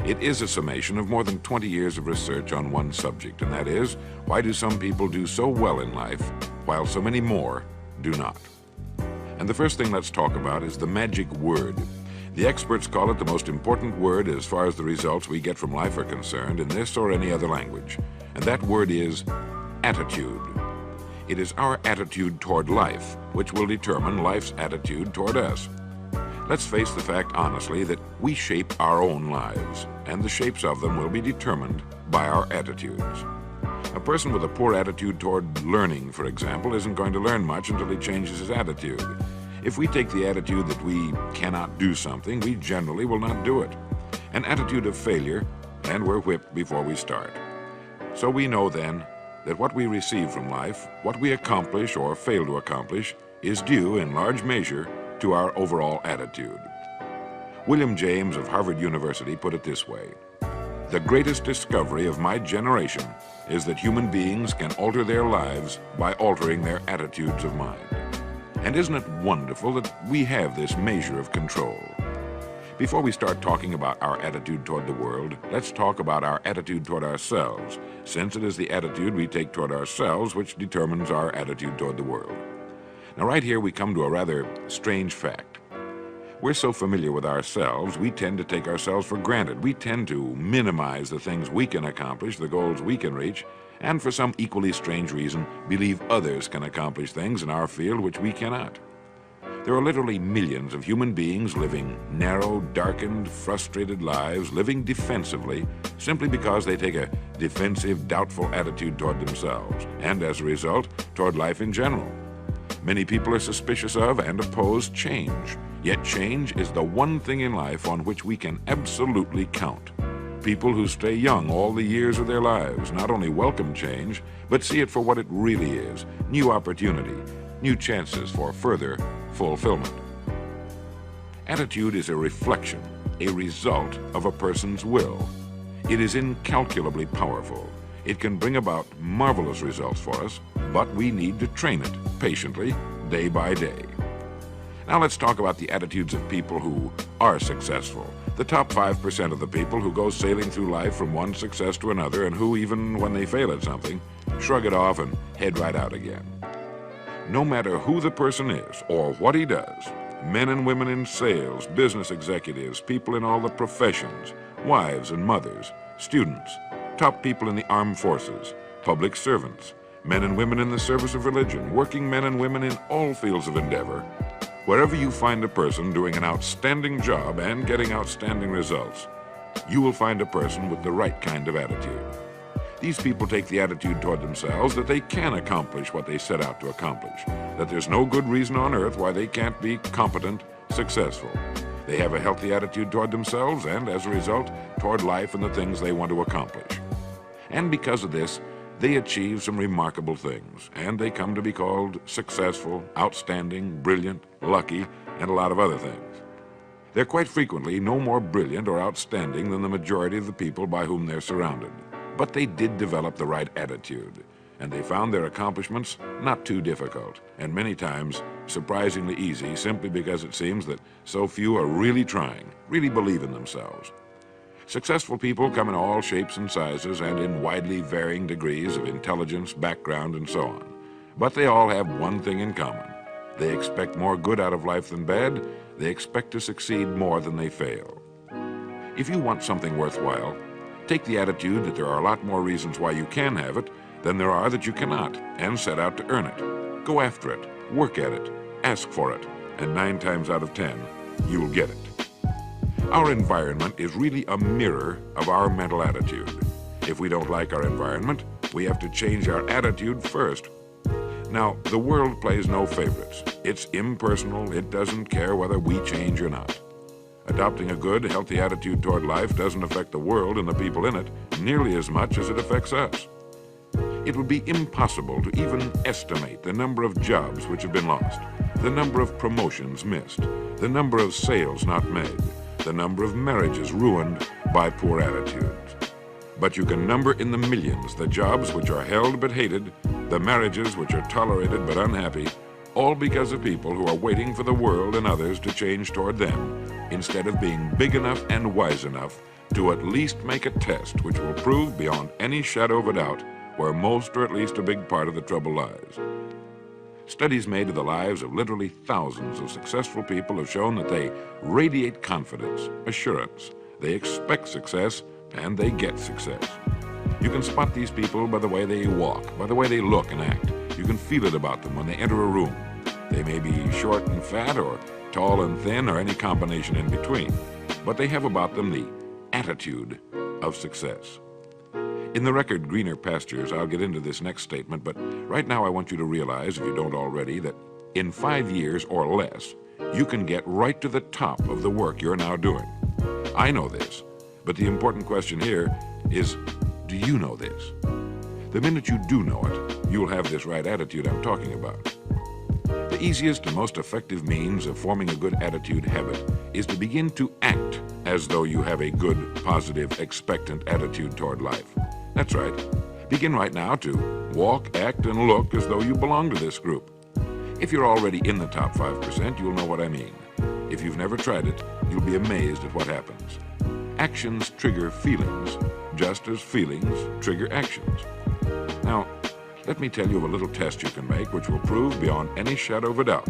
It is a summation of more than 20 years of research on one subject, and that is, why do some people do so well in life while so many more do not? And the first thing let's talk about is the magic word. The experts call it the most important word as far as the results we get from life are concerned in this or any other language. And that word is attitude. It is our attitude toward life which will determine life's attitude toward us. Let's face the fact honestly that we shape our own lives, and the shapes of them will be determined by our attitudes. A person with a poor attitude toward learning, for example, isn't going to learn much until he changes his attitude. If we take the attitude that we cannot do something, we generally will not do it. An attitude of failure, and we're whipped before we start. So we know then that what we receive from life, what we accomplish or fail to accomplish, is due in large measure to our overall attitude. William James of Harvard University put it this way: "The greatest discovery of my generation is that human beings can alter their lives by altering their attitudes of mind." And isn't it wonderful that we have this measure of control? Before we start talking about our attitude toward the world, let's talk about our attitude toward ourselves, since it is the attitude we take toward ourselves which determines our attitude toward the world. Now, right here we come to a rather strange fact. We're so familiar with ourselves, we tend to take ourselves for granted. We tend to minimize the things we can accomplish, the goals we can reach, and for some equally strange reason, believe others can accomplish things in our field which we cannot. There are literally millions of human beings living narrow, darkened, frustrated lives, living defensively, simply because they take a defensive, doubtful attitude toward themselves, and as a result, toward life in general. Many people are suspicious of and oppose change, yet change is the one thing in life on which we can absolutely count. People who stay young all the years of their lives not only welcome change, but see it for what it really is: new opportunity, new chances for further fulfillment. Attitude is a reflection, a result of a person's will. It is incalculably powerful. It can bring about marvelous results for us, but we need to train it patiently, day by day. Now let's talk about the attitudes of people who are successful. The top 5% of the people who go sailing through life from one success to another, and who, even when they fail at something, shrug it off and head right out again. No matter who the person is or what he does, men and women in sales, business executives, people in all the professions, wives and mothers, students, top people in the armed forces, public servants, men and women in the service of religion, working men and women in all fields of endeavor, wherever you find a person doing an outstanding job and getting outstanding results, you will find a person with the right kind of attitude. These people take the attitude toward themselves that they can accomplish what they set out to accomplish, that there's no good reason on earth why they can't be competent, successful. They have a healthy attitude toward themselves and, as a result, toward life and the things they want to accomplish. And because of this, they achieve some remarkable things, and they come to be called successful, outstanding, brilliant, lucky, and a lot of other things. They're quite frequently no more brilliant or outstanding than the majority of the people by whom they're surrounded. But they did develop the right attitude, and they found their accomplishments not too difficult, and many times surprisingly easy, simply because it seems that so few are really trying, really believe in themselves. Successful people come in all shapes and sizes and in widely varying degrees of intelligence, background, and so on. But they all have one thing in common. They expect more good out of life than bad. They expect to succeed more than they fail. If you want something worthwhile, take the attitude that there are a lot more reasons why you can have it than there are that you cannot, and set out to earn it. Go after it, work at it, ask for it, and 9 times out of 10, you'll get it. Our environment is really a mirror of our mental attitude. If we don't like our environment, we have to change our attitude first. Now, the world plays no favorites. It's impersonal. It doesn't care whether we change or not. Adopting a good, healthy attitude toward life doesn't affect the world and the people in it nearly as much as it affects us. It would be impossible to even estimate the number of jobs which have been lost, the number of promotions missed, the number of sales not made, the number of marriages ruined by poor attitudes. But you can number in the millions the jobs which are held but hated, the marriages which are tolerated but unhappy, all because of people who are waiting for the world and others to change toward them, instead of being big enough and wise enough to at least make a test which will prove beyond any shadow of a doubt where most or at least a big part of the trouble lies. Studies made of the lives of literally thousands of successful people have shown that they radiate confidence, assurance, they expect success, and they get success. You can spot these people by the way they walk, by the way they look and act. You can feel it about them when they enter a room. They may be short and fat, or tall and thin, or any combination in between, but they have about them the attitude of success. In the record Greener Pastures, I'll get into this next statement, but right now I want you to realize, if you don't already, that in 5 years or less, you can get right to the top of the work you're now doing. I know this, but the important question here is, do you know this? The minute you do know it, you'll have this right attitude I'm talking about. The easiest and most effective means of forming a good attitude habit is to begin to act as though you have a good, positive, expectant attitude toward life. That's right. Begin right now to walk, act, and look as though you belong to this group. If you're already in the top 5%, you'll know what I mean. If you've never tried it, you'll be amazed at what happens. Actions trigger feelings, just as feelings trigger actions. Now, let me tell you of a little test you can make which will prove beyond any shadow of a doubt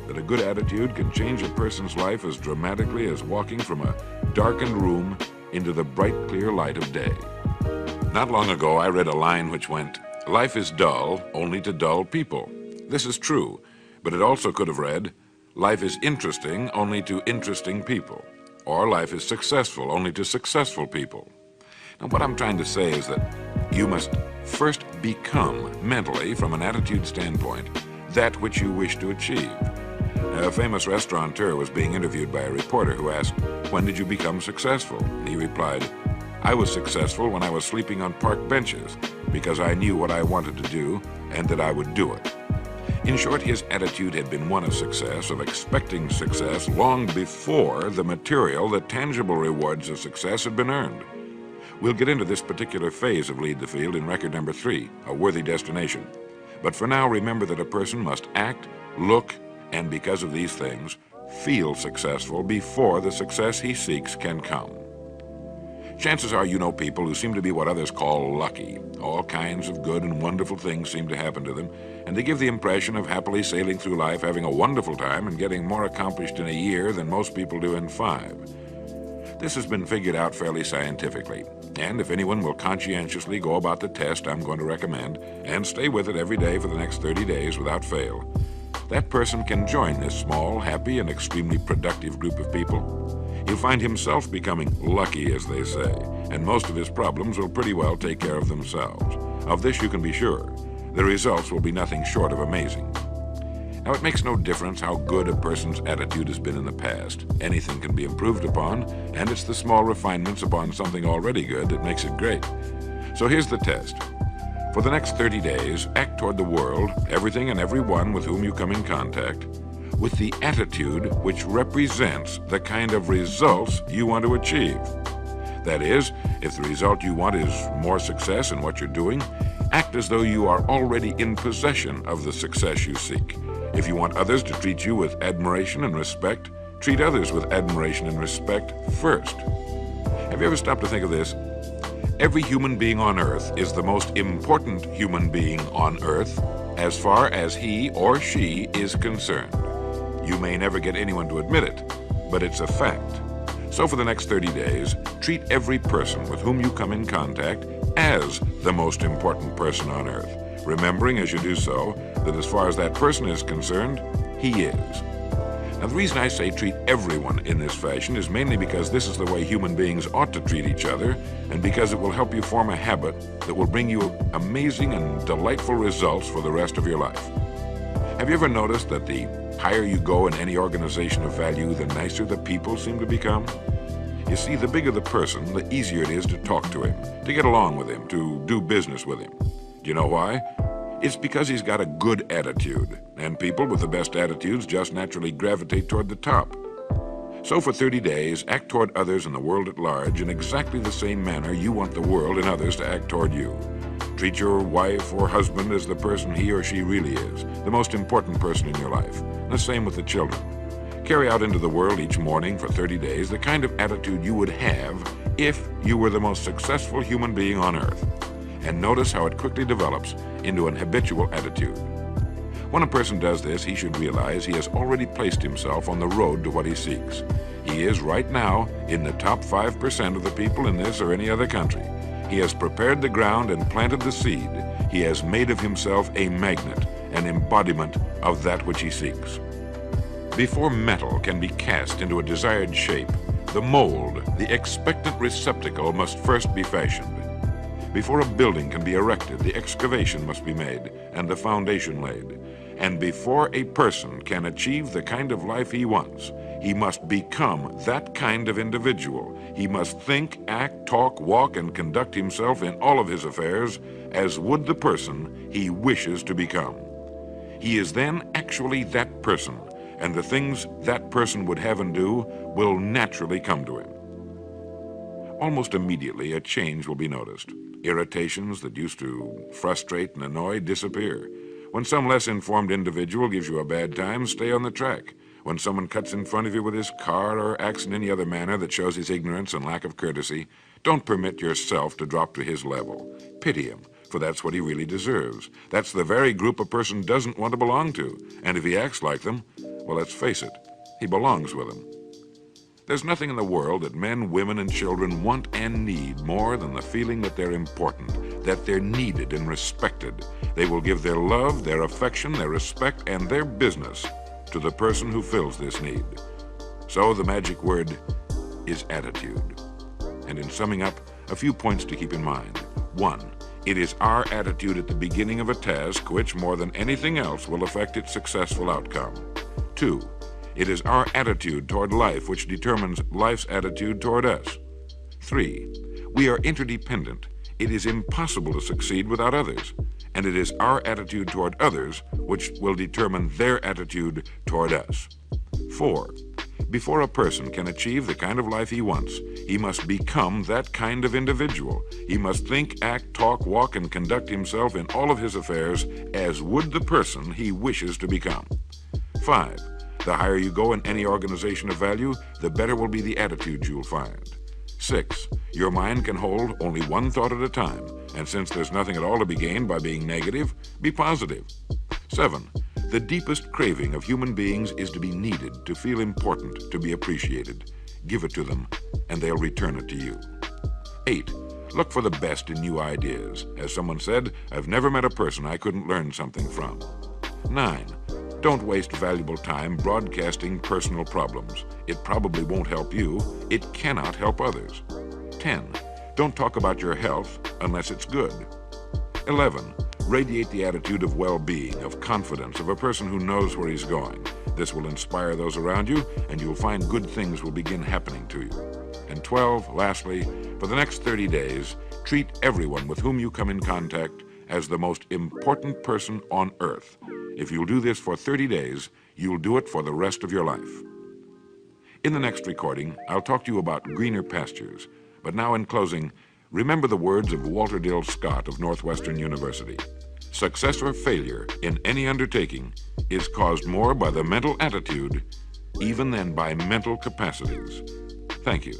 that a good attitude can change a person's life as dramatically as walking from a darkened room into the bright, clear light of day. Not long ago, I read a line which went, "Life is dull only to dull people." This is true, but it also could have read, "Life is interesting only to interesting people," or "Life is successful only to successful people." Now, what I'm trying to say is that you must first become, mentally, from an attitude standpoint, that which you wish to achieve. A famous restaurateur was being interviewed by a reporter who asked, "When did you become successful?" He replied, "I was successful when I was sleeping on park benches because I knew what I wanted to do and that I would do it." In short, his attitude had been one of success, of expecting success long before the material, the tangible rewards of success had been earned. We'll get into this particular phase of Lead the Field in record number 3, A Worthy Destination. But for now, remember that a person must act, look, and because of these things, feel successful before the success he seeks can come. Chances are you know people who seem to be what others call lucky. All kinds of good and wonderful things seem to happen to them, and they give the impression of happily sailing through life, having a wonderful time, and getting more accomplished in a year than most people do in 5. This has been figured out fairly scientifically, and if anyone will conscientiously go about the test I'm going to recommend and stay with it every day for the next 30 days without fail, that person can join this small, happy, and extremely productive group of people. He'll find himself becoming lucky, as they say, and most of his problems will pretty well take care of themselves. Of this you can be sure. The results will be nothing short of amazing. Now, it makes no difference how good a person's attitude has been in the past. Anything can be improved upon, and it's the small refinements upon something already good that makes it great. So here's the test. For the next 30 days, act toward the world, everything and everyone with whom you come in contact, with the attitude which represents the kind of results you want to achieve. That is, if the result you want is more success in what you're doing, act as though you are already in possession of the success you seek. If you want others to treat you with admiration and respect, treat others with admiration and respect first. Have you ever stopped to think of this? Every human being on earth is the most important human being on earth as far as he or she is concerned. You may never get anyone to admit it, but it's a fact. So for the next 30 days, treat every person with whom you come in contact as the most important person on earth, remembering as you do so that as far as that person is concerned, he is. Now, the reason I say treat everyone in this fashion is mainly because this is the way human beings ought to treat each other, and because it will help you form a habit that will bring you amazing and delightful results for the rest of your life. Have you ever noticed that the higher you go in any organization of value, the nicer the people seem to become? You see, the bigger the person, the easier it is to talk to him, to get along with him, to do business with him. Do you know why? It's because he's got a good attitude, and people with the best attitudes just naturally gravitate toward the top. So for 30 days, act toward others and the world at large in exactly the same manner you want the world and others to act toward you. Treat your wife or husband as the person he or she really is, the most important person in your life. The same with the children. Carry out into the world each morning for 30 days the kind of attitude you would have if you were the most successful human being on earth. And notice how it quickly develops into an habitual attitude. When a person does this, he should realize he has already placed himself on the road to what he seeks. He is right now in the top 5% of the people in this or any other country. He has prepared the ground and planted the seed. He has made of himself a magnet, an embodiment of that which he seeks. Before metal can be cast into a desired shape, the mold, the expectant receptacle, must first be fashioned. Before a building can be erected, the excavation must be made and the foundation laid. And before a person can achieve the kind of life he wants, he must become that kind of individual. He must think, act, talk, walk, and conduct himself in all of his affairs as would the person he wishes to become. He is then actually that person, and the things that person would have and do will naturally come to him. Almost immediately, a change will be noticed. Irritations that used to frustrate and annoy disappear. When some less informed individual gives you a bad time, stay on the track. When someone cuts in front of you with his car or acts in any other manner that shows his ignorance and lack of courtesy, don't permit yourself to drop to his level. Pity him, for that's what he really deserves. That's the very group a person doesn't want to belong to. And if he acts like them, well, let's face it, he belongs with them. There's nothing in the world that men, women, and children want and need more than the feeling that they're important, that they're needed and respected. They will give their love, their affection, their respect, and their business to the person who fills this need. So the magic word is attitude. And in summing up, a few points to keep in mind. 1, it is our attitude at the beginning of a task which, more than anything else, will affect its successful outcome. 2, it is our attitude toward life which determines life's attitude toward us. 3, we are interdependent. It is impossible to succeed without others, and it is our attitude toward others which will determine their attitude toward us. 4, before a person can achieve the kind of life he wants, he must become that kind of individual. He must think, act, talk, walk, and conduct himself in all of his affairs as would the person he wishes to become. 5, the higher you go in any organization of value, the better will be the attitudes you'll find. 6, your mind can hold only one thought at a time, and since there's nothing at all to be gained by being negative, be positive. 7, the deepest craving of human beings is to be needed, to feel important, to be appreciated. Give it to them, and they'll return it to you. 8, look for the best in new ideas. As someone said, I've never met a person I couldn't learn something from. 9, don't waste valuable time broadcasting personal problems. It probably won't help you. It cannot help others. 10, don't talk about your health unless it's good. 11, radiate the attitude of well-being, of confidence, of a person who knows where he's going. This will inspire those around you, and you'll find good things will begin happening to you. And 12, lastly, for the next 30 days, treat everyone with whom you come in contact as the most important person on earth. If you'll do this for 30 days, you'll do it for the rest of your life. In the next recording, I'll talk to you about greener pastures. But now in closing, remember the words of Walter Dill Scott of Northwestern University. Success or failure in any undertaking is caused more by the mental attitude even than by mental capacities. Thank you.